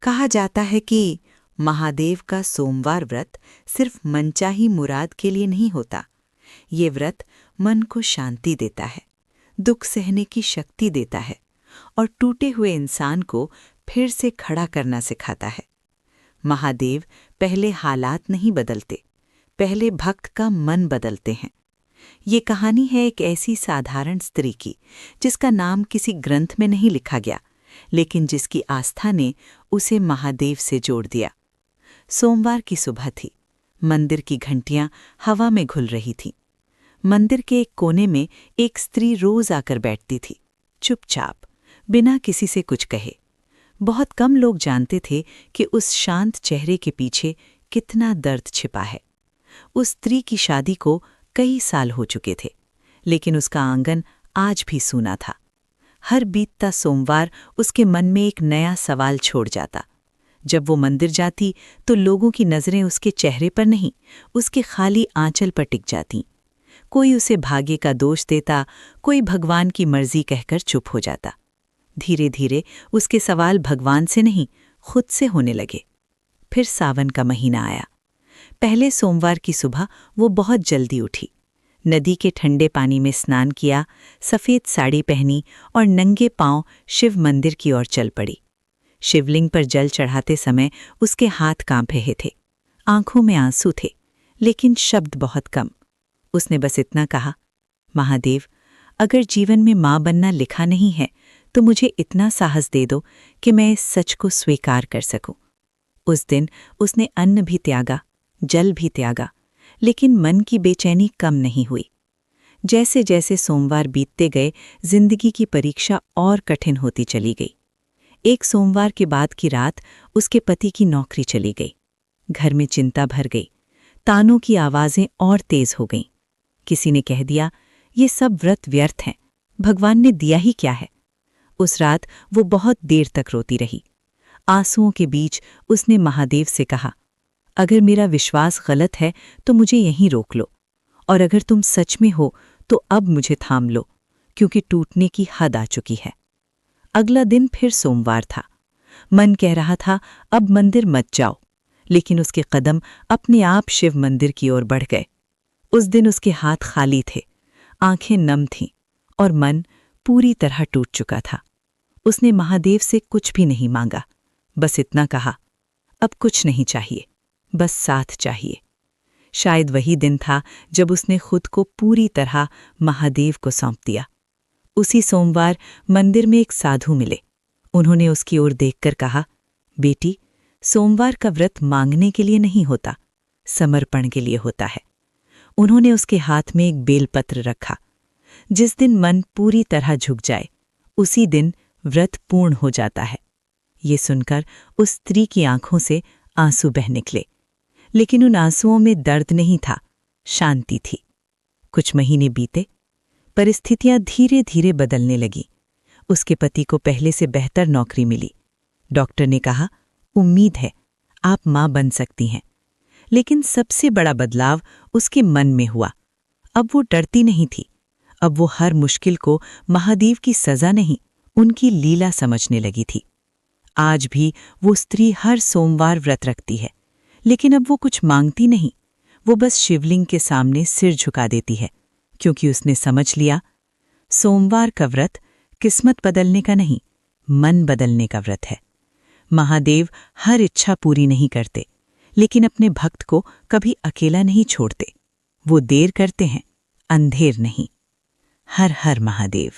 कहा जाता है कि महादेव का सोमवार व्रत सिर्फ मनचाही मुराद के लिए नहीं होता। ये व्रत मन को शांति देता है, दुख सहने की शक्ति देता है और टूटे हुए इंसान को फिर से खड़ा करना सिखाता है। महादेव पहले हालात नहीं बदलते, पहले भक्त का मन बदलते हैं। ये कहानी है एक ऐसी साधारण स्त्री की जिसका नाम किसी ग्रंथ में नहीं लिखा गया, लेकिन जिसकी आस्था ने उसे महादेव से जोड़ दिया। सोमवार की सुबह थी। मंदिर की घंटियां हवा में घुल रही थीं। मंदिर के एक कोने में एक स्त्री रोज आकर बैठती थी, चुपचाप, बिना किसी से कुछ कहे। बहुत कम लोग जानते थे कि उस शांत चेहरे के पीछे कितना दर्द छिपा है। उस स्त्री की शादी को कई साल हो चुके थे, लेकिन उसका आंगन आज भी सूना था। हर बीतता सोमवार उसके मन में एक नया सवाल छोड़ जाता। जब वो मंदिर जाती तो लोगों की नज़रें उसके चेहरे पर नहीं, उसके खाली आंचल पर टिक जातीं। कोई उसे भाग्य का दोष देता, कोई भगवान की मर्जी कहकर चुप हो जाता। धीरे धीरे उसके सवाल भगवान से नहीं, खुद से होने लगे। फिर सावन का महीना आया। पहले सोमवार की सुबह वो बहुत जल्दी उठी, नदी के ठंडे पानी में स्नान किया, सफ़ेद साड़ी पहनी और नंगे पांव शिव मंदिर की ओर चल पड़ी। शिवलिंग पर जल चढ़ाते समय उसके हाथ कांप रहे थे, आंखों में आंसू थे, लेकिन शब्द बहुत कम। उसने बस इतना कहा, महादेव, अगर जीवन में माँ बनना लिखा नहीं है तो मुझे इतना साहस दे दो कि मैं इस सच को स्वीकार कर सकूं। उस दिन उसने अन्न भी त्यागा, जल भी त्यागा, लेकिन मन की बेचैनी कम नहीं हुई। जैसे जैसे सोमवार बीतते गए, जिंदगी की परीक्षा और कठिन होती चली गई। एक सोमवार के बाद की रात उसके पति की नौकरी चली गई। घर में चिंता भर गई, तानों की आवाज़ें और तेज हो गईं। किसी ने कह दिया, ये सब व्रत व्यर्थ हैं, भगवान ने दिया ही क्या है। उस रात वो बहुत देर तक रोती रही। आंसुओं के बीच उसने महादेव से कहा, अगर मेरा विश्वास गलत है तो मुझे यहीं रोक लो, और अगर तुम सच में हो तो अब मुझे थाम लो, क्योंकि टूटने की हद आ चुकी है। अगला दिन फिर सोमवार था। मन कह रहा था अब मंदिर मत जाओ, लेकिन उसके कदम अपने आप शिव मंदिर की ओर बढ़ गए। उस दिन उसके हाथ खाली थे, आंखें नम थीं और मन पूरी तरह टूट चुका था। उसने महादेव से कुछ भी नहीं मांगा, बस इतना कहा, अब कुछ नहीं चाहिए, बस साथ चाहिए। शायद वही दिन था जब उसने खुद को पूरी तरह महादेव को सौंप दिया। उसी सोमवार मंदिर में एक साधु मिले। उन्होंने उसकी ओर देखकर कहा, बेटी, सोमवार का व्रत मांगने के लिए नहीं होता, समर्पण के लिए होता है। उन्होंने उसके हाथ में एक बेलपत्र रखा। जिस दिन मन पूरी तरह झुक जाए, उसी दिन व्रत पूर्ण हो जाता है। ये सुनकर उस स्त्री की आंखों से आंसू बह निकले, लेकिन उन आंसुओं में दर्द नहीं था, शांति थी। कुछ महीने बीते, परिस्थितियां धीरे धीरे बदलने लगीं। उसके पति को पहले से बेहतर नौकरी मिली। डॉक्टर ने कहा, उम्मीद है, आप मां बन सकती हैं। लेकिन सबसे बड़ा बदलाव उसके मन में हुआ। अब वो डरती नहीं थी। अब वो हर मुश्किल को महादेव की सजा नहीं, उनकी लीला समझने लगी थी। आज भी वो स्त्री हर सोमवार व्रत रखती है, लेकिन अब वो कुछ मांगती नहीं। वो बस शिवलिंग के सामने सिर झुका देती है, क्योंकि उसने समझ लिया, सोमवार का व्रत किस्मत बदलने का नहीं, मन बदलने का व्रत है। महादेव हर इच्छा पूरी नहीं करते, लेकिन अपने भक्त को कभी अकेला नहीं छोड़ते। वो देर करते हैं, अंधेर नहीं। हर हर महादेव।